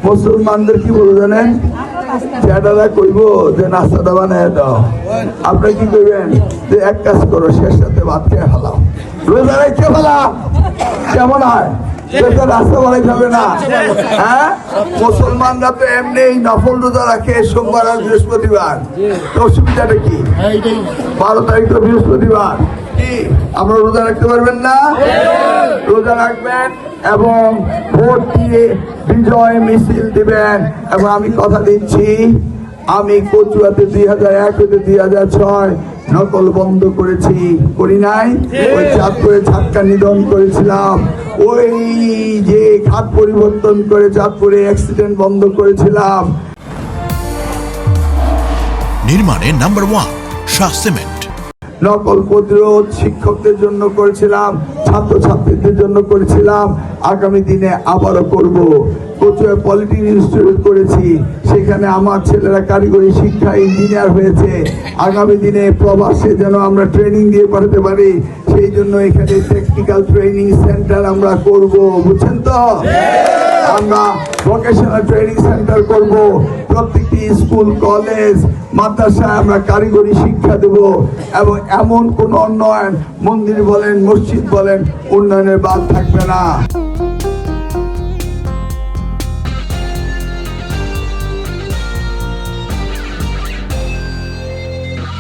মুসলমানদের কি বলে জানেন? চ্যাটারা কইব যে নাস্তাটা বানায় দাও, আপনি কি করবেন যে এক কাজ করো, শেষ সাথে ভাত খেয়ে ফেলাও, রোজা রেখে ফেলাও। কেমন হয়? রাস্তা বানাই যাবে না। হ্যাঁ, মুসলমানরা তো এমনি নফল রোজা রাখে সোমবার আর বৃহস্পতিবার, তো অসুবিধাটা কি? 12 তারিখ তো বৃহস্পতিবার, কি আমরা রোজা রাখতে পারবেন না? রোজা রাখবেন এবং ভোট দিয়ে বিজয় মিছিল দিবেন। এবং আমি কথা দিচ্ছি, আমি কচুয়াতে 2001 হতে 2006 নকল বন্ধ করেছি, করি নাই? ওই চাঁদপুরে ঝাটকা নিধন করেছিলাম, ওই যে ঘাট পরিবর্তন করে চাঁদপুরে অ্যাক্সিডেন্ট বন্ধ করেছিলাম। নির্মাণে নাম্বার 1 শাহ সিমেন্ট। নকল প্রতিরোধ শিক্ষকদের জন্য করেছিলাম, ছাত্রছাত্রীদের জন্য করেছিলাম, আগামী দিনে আবারও করব। কচুয়া পলিটেকনিক ইনস্টিটিউট করেছি, সেখানে আমার ছেলেরা কারিগরি শিক্ষা ইঞ্জিনিয়ার হয়েছে। আগামী দিনে প্রবাসে যেন আমরা ট্রেনিং দিয়ে পাঠাতে পারি, সেই জন্য এখানে টেকনিক্যাল ট্রেনিং সেন্টার আমরা করব, বুঝছেন তো? আমরা ভোকেশনাল ট্রেনিং সেন্টার করব, প্রত্যেকটি স্কুল কলেজ মাদ্রাসায় আমরা কারিগরি শিক্ষা দেব। এবং এমন কোন উন্নয়ন, মন্দির বলেন মসজিদ বলেন, উন্নয়নের বাদ থাকবে না।